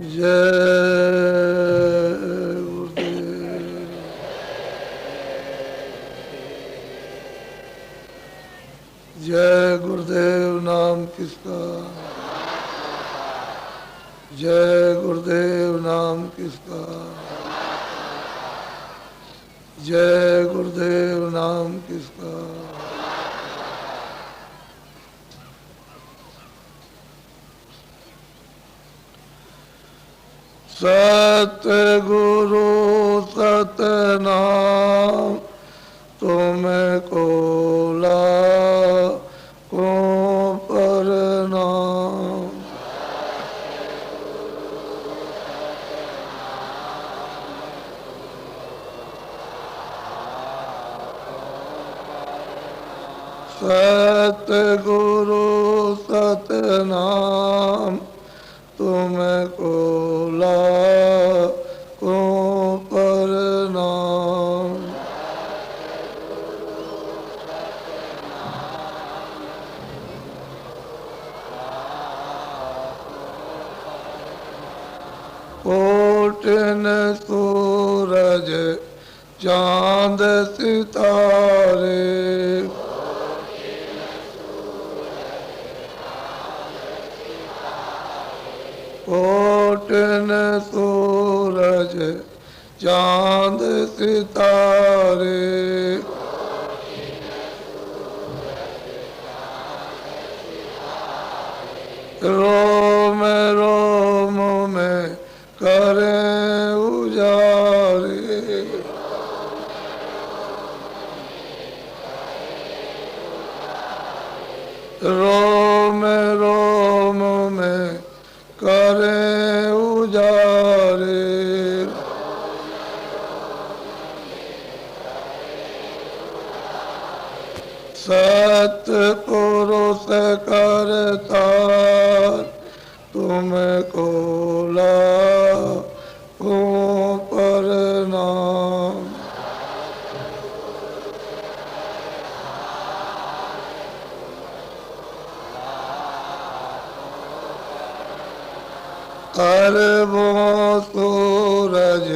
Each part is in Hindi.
जय गुरुदेव। जय गुरुदेव नाम किसका, जय गुरुदेव नाम किसका, जय गुरुदेव नाम किसका। सतगुरु सतनाम तुमको लाखों प्रणाम। सतगुरु सतनाम तुमको लाखों प्रणाम। कोटिन सूरज चांद सितारे, कोटिन सूरज चांद सितारे, रोम रोम में करें उजारे, रोम रोम में करें उजारे। सतपुरुष करतार तुमको लाखों प्रणाम। अरबों सूरज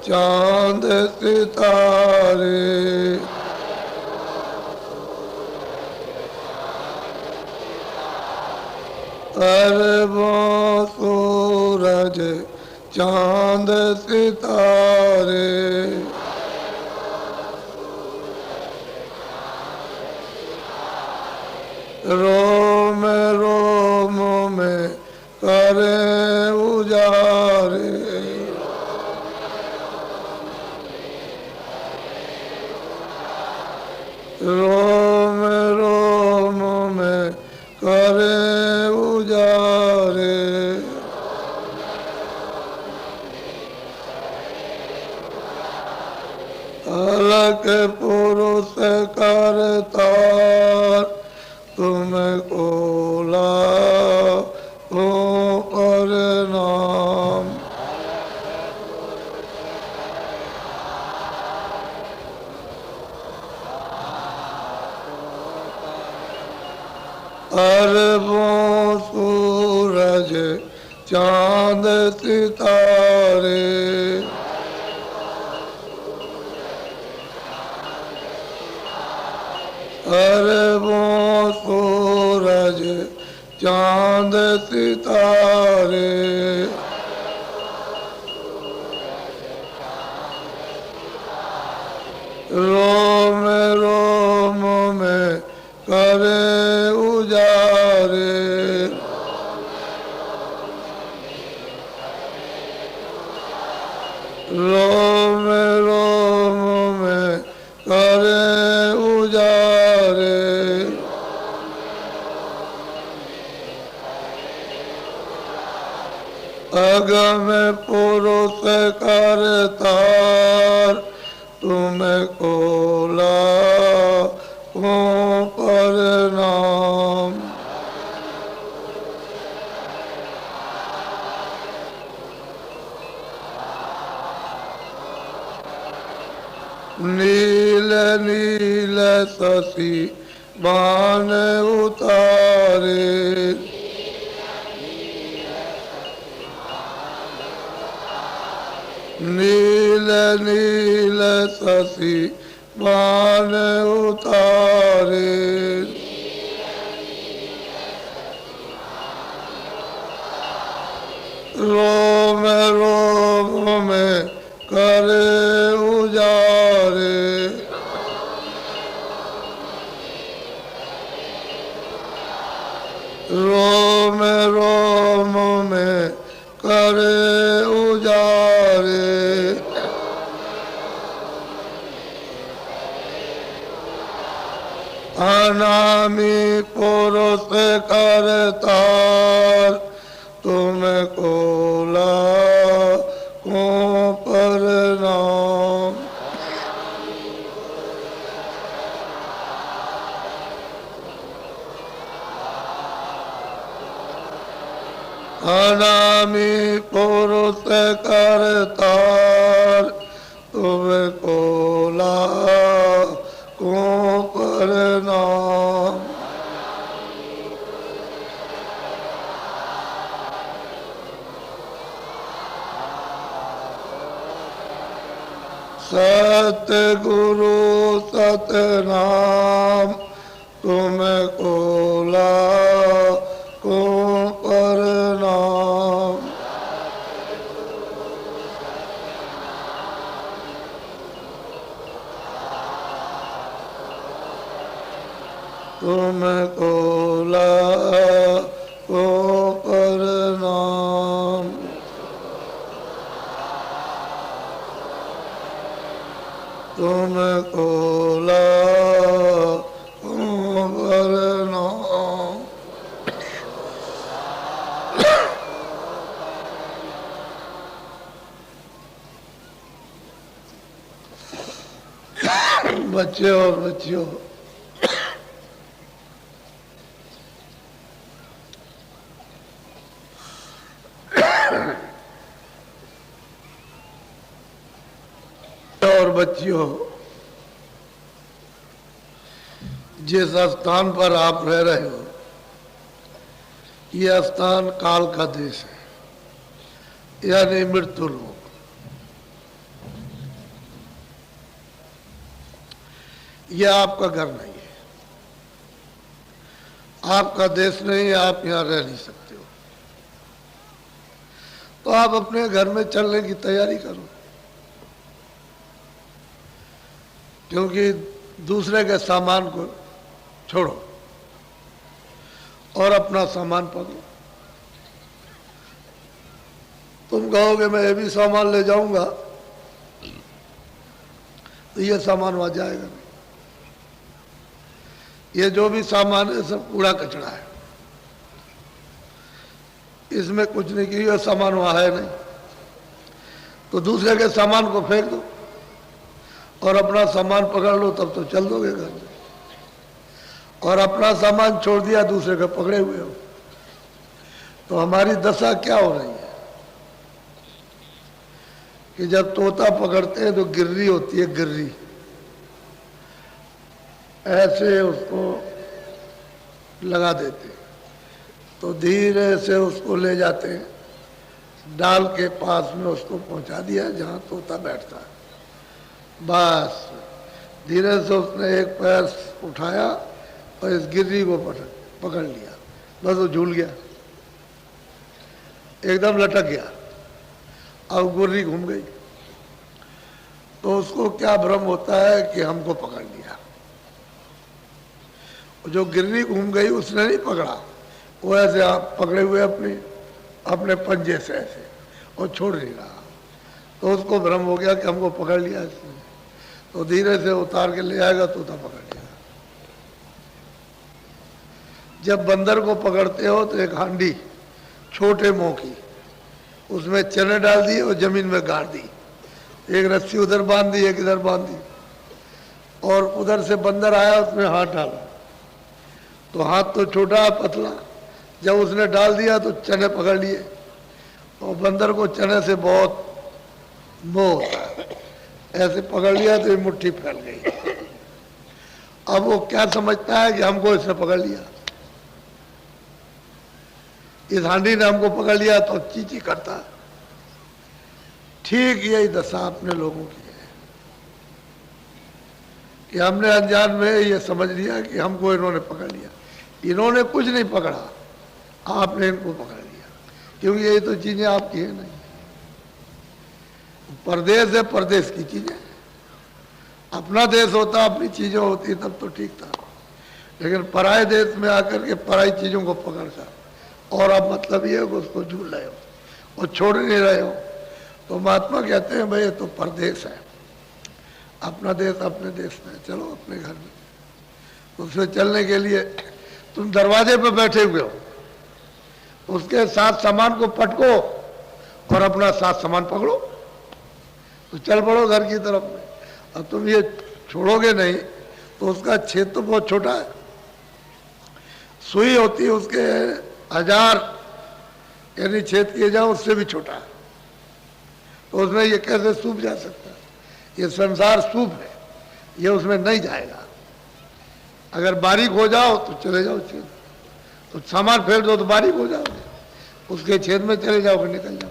चांद सितारे, अरबों सूरज चांद सितारे, रोम रोम में करें उजारे, रोम रोम में करें उजारे। अलग पुरुष करतार तुमको लाखों प्रणाम। अरबों सूरज चांद सितारे, अरबों सूरज चांद सितारे, रोम रोम में करें उजारे, रोम रोम में करें उजारे। अगम पुरुष करतार तुमको लाखों प्रणाम। नील नील शशि बाण उतारे, नील नील शशि मान उतारे। रोम रोम में करे उजारे। रोम रोम में करे उजारे। अनामी पुरुष करतार तुमको लाखों प्रणाम। अनामी पुरुष करतार तुमको लाखों प्रणाम। सतगुरु सतनाम तुमको लाखों प्रणाम। तुमको लाखों प्रणाम। तुमको लाखों प्रणाम। बच्चे और बच्चियों, और बच्चियों, जिस स्थान पर आप रह रहे हो यह स्थान काल का देश है, यानी मृत्यु लोक। यह आपका घर नहीं है, आपका देश नहीं है, आप यहां रह नहीं सकते हो। तो आप अपने घर में चलने की तैयारी करो, क्योंकि दूसरे के सामान को छोड़ो और अपना सामान पकड़ो। तुम कहोगे मैं ये भी सामान ले जाऊंगा, तो ये सामान वहां जाएगा नहीं। ये जो भी सामान है सब कूड़ा कचरा है, इसमें कुछ नहीं किया, सामान वहां है नहीं। तो दूसरे के सामान को फेंक दो और अपना सामान पकड़ लो, तब तो चल दोगे घर में। और अपना सामान छोड़ दिया, दूसरे का पकड़े हुए हो, तो हमारी दशा क्या हो रही है कि जब तोता पकड़ते हैं तो गिर्री होती है, गिर्री ऐसे उसको लगा देते हैं, तो धीरे से उसको ले जाते हैं, डाल के पास में उसको पहुंचा दिया जहां तोता बैठता है। बस धीरे से उसने एक पैर उठाया और इस गिर्री को पकड़ लिया, बस वो झूल गया, एकदम लटक गया। अब गिर्री घूम गई, तो उसको क्या भ्रम होता है कि हमको पकड़ लिया। जो गिर्री घूम गई उसने नहीं पकड़ा, वो ऐसे आप पकड़े हुए अपने पंजे से ऐसे और छोड़ नहीं रहा, तो उसको भ्रम हो गया कि हमको पकड़ लिया इसने। तो धीरे से उतार के ले आएगा, तोता पकड़ लिया। जब बंदर को पकड़ते हो तो एक हांडी छोटे मुंह की, उसमें चने डाल दिए और जमीन में गाड़ दी, एक रस्सी उधर बांध दी, एक इधर बांध दी, और उधर से बंदर आया, उसमें हाथ डाला, तो हाथ तो छोटा पतला, जब उसने डाल दिया तो चने पकड़ लिए, और बंदर को चने से बहुत मोह होता है, ऐसे पकड़ लिया तो ये मुट्ठी फैल गई। अब वो क्या समझता है कि हमको इसने पकड़ लिया, इस हांडी ने हमको पकड़ लिया, तो चींची करता है। ठीक यही दशा अपने लोगों की है कि हमने अनजान में ये समझ लिया कि हमको इन्होंने पकड़ लिया। इन्होंने कुछ नहीं पकड़ा, आपने इनको पकड़ लिया, क्योंकि ये तो चीजें आपकी है नहीं। परदेश है, परदेश की चीजें। अपना देश होता, अपनी चीजें होती तब तो ठीक था, लेकिन पराये देश में आकर के पराई चीजों को पकड़ कर और अब मतलब ये है कि उसको झूल रहे हो और छोड़ नहीं रहे हो। तो महात्मा कहते हैं भाई ये तो परदेश है, अपना देश अपने देश में, चलो अपने घर में। उसमें चलने के लिए तुम दरवाजे पे बैठे हुए हो, उसके साथ सामान को पटको और अपना साथ सामान पकड़ो तो चल पड़ो घर की तरफ में। अब तुम ये छोड़ोगे नहीं तो उसका छेद तो बहुत छोटा है, सुई होती है उसके 1000 यानी छेद किए जाओ उससे भी छोटा है, तो उसमें ये कैसे सूख जा सकता है? ये संसार सूप है, ये उसमें नहीं जाएगा। अगर बारीक हो जाओ तो चले जाओ छेद, तो सामान फेंक दो तो बारीक हो जाओगे, उसके छेद में चले जाओगे, निकल जाओ।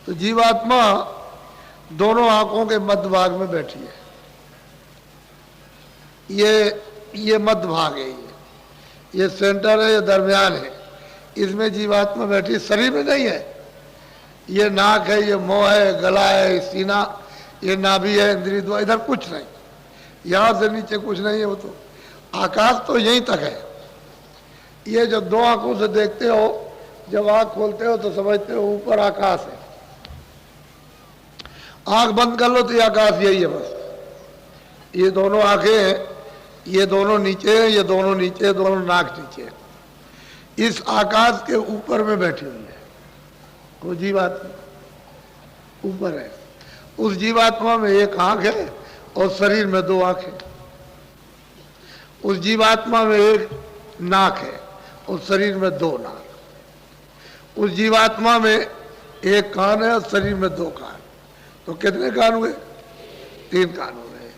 तो जीवात्मा दोनों आंखों के मध्य भाग में बैठी है, ये मध्य भाग है, ये सेंटर है, ये दरमियान है, इसमें जीवात्मा बैठी, शरीर में नहीं है। ये नाक है, ये मुंह है, गला है, सीना, ये नाभि है, इंद्रिय द्वार, इधर कुछ नहीं, यहां से नीचे कुछ नहीं है। वो तो आकाश तो यहीं तक है। ये जो दो आंखों से देखते हो, जब आंख खोलते हो तो समझते हो ऊपर आकाश है, आंख बंद कर लो तो ये आकाश यही है बस। ये दोनों आंखें हैं, ये दोनों नीचे है, ये दोनों नीचे, दोनों नाक नीचे है। इस आकाश के ऊपर में बैठी हुई है वो जीवात्मा, ऊपर है। उस जीवात्मा में एक आंख है और शरीर में 2 आंखें। उस जीवात्मा में एक नाक है और शरीर में 2 नाक। उस जीवात्मा में एक कान है और शरीर में 2 कान। तो कितने कान हुए? 3 कान हो गए।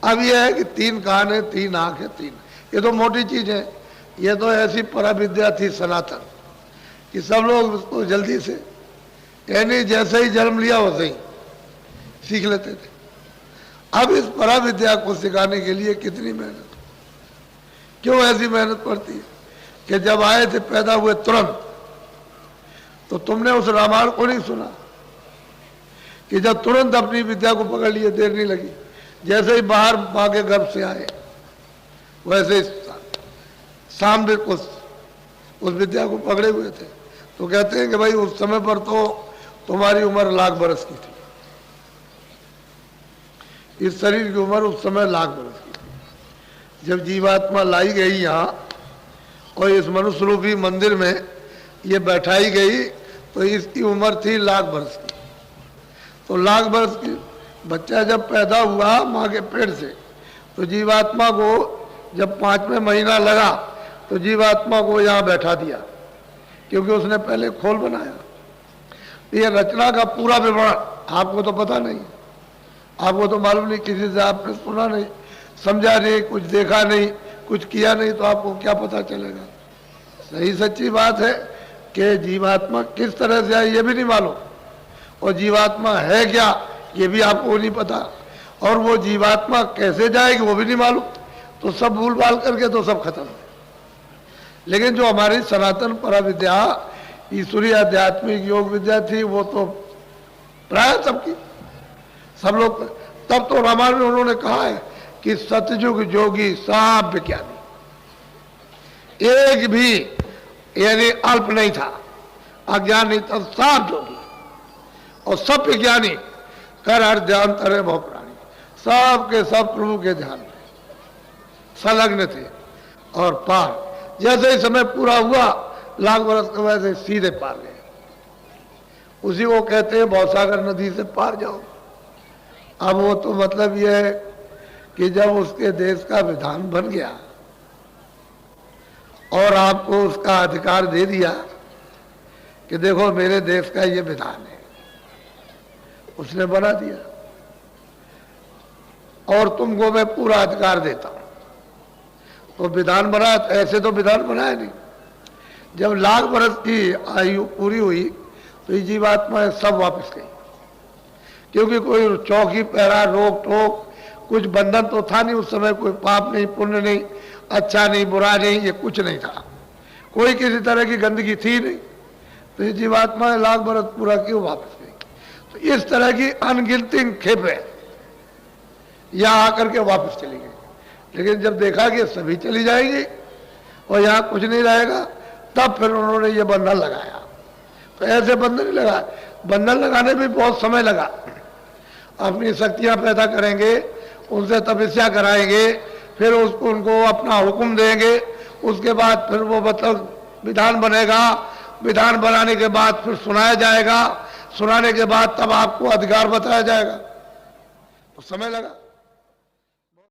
अब यह है कि 3 कान है, 3 आंख है, 3, ये तो मोटी चीज है। ये तो ऐसी पराविद्या थी सनातन कि सब लोग उसको जल्दी से, यानी जैसे ही जन्म लिया वैसे ही सीख लेते थे। अब इस पराविद्या को सिखाने के लिए कितनी मेहनत, क्यों ऐसी मेहनत पड़ती है कि जब आए थे पैदा हुए तुरंत, तो तुमने उस रामायण को नहीं सुना कि जब तुरंत अपनी विद्या को पकड़ लिए, देर नहीं लगी, जैसे ही बाहर मां के गर्भ से आए वैसे सामने उस विद्या को पकड़े हुए थे। तो कहते हैं कि भाई उस समय पर तो तुम्हारी उम्र लाख बरस की थी, इस शरीर की उम्र उस समय लाख बरस की थी। जब जीवात्मा लाई गई यहाँ और इस मनुष्य रूपी मंदिर में ये बैठाई गई तो इसकी उम्र थी लाख बरस की। तो लाख बरस की बच्चा जब पैदा हुआ माँ के पेट से, तो जीवात्मा को जब 5वें महीना लगा तो जीवात्मा को यहाँ बैठा दिया, क्योंकि उसने पहले खोल बनाया। ये रचना का पूरा विवरण आपको तो पता नहीं, आपको तो मालूम नहीं, किसी से आपने सुना नहीं, समझा नहीं, कुछ देखा नहीं, कुछ किया नहीं, तो आपको क्या पता चलेगा। सही सच्ची बात है कि जीवात्मा किस तरह से आई ये भी नहीं मालूम, और जीवात्मा है क्या ये भी आपको नहीं पता, और वो जीवात्मा कैसे जाएगी वो भी नहीं मालूम। तो सब भूल भाल करके तो सब खत्म है। लेकिन जो हमारी सनातन पराविद्या ईश्वरीय आध्यात्मिक योग विद्या थी वो तो प्राय सबकी, सब लोग, तब तो रामायण में उन्होंने कहा है कि सतयुग जोगी सब विज्ञानी, एक भी यानी अल्प नहीं था, अज्ञान नहीं था, सब जोगी और सब विज्ञानी, कर हर ध्यान तरे बहु प्राणी, सब के सब प्रभु के ध्यान में संलग्न थे। और पार जैसे ही समय पूरा हुआ लाख बरस के वैसे सीधे पार गए। उसी को कहते हैं भवसागर नदी से पार जाओ। अब वो तो मतलब यह है कि जब उसके देश का विधान बन गया और आपको उसका अधिकार दे दिया कि देखो मेरे देश का ये विधान है, उसने बना दिया और तुमको मैं पूरा अधिकार देता हूं, तो विधान बना। ऐसे तो विधान बनाया नहीं। जब लाख बरस की आयु पूरी हुई तो ये जीवात्मा सब वापस गई, क्योंकि कोई चौकी पहरा रोक टोक कुछ बंधन तो था नहीं उस समय, कोई पाप नहीं पुण्य नहीं, अच्छा नहीं बुरा नहीं, ये कुछ नहीं था, कोई किसी तरह की गंदगी थी नहीं। तो ये जीवात्मा ने लाख बरस पूरा क्यों वापस गई? तो इस तरह की अनगिनती खेपें यहाँ आकर के वापस चली गई। लेकिन जब देखा कि सभी चली जाएगी और यहाँ कुछ नहीं रहेगा, तब फिर उन्होंने ये बंधन लगाया। तो ऐसे बंधन नहीं लगा, बंधन लगाने में बहुत समय लगा। अपनी शक्तियां पैदा करेंगे, उनसे तपस्या कराएंगे, फिर उसको उनको अपना हुक्म देंगे, उसके बाद फिर वो मतलब विधान बनेगा, विधान बनाने के बाद फिर सुनाया जाएगा, सुनाने के बाद तब आपको अधिकार बताया जाएगा। तो समय लगा।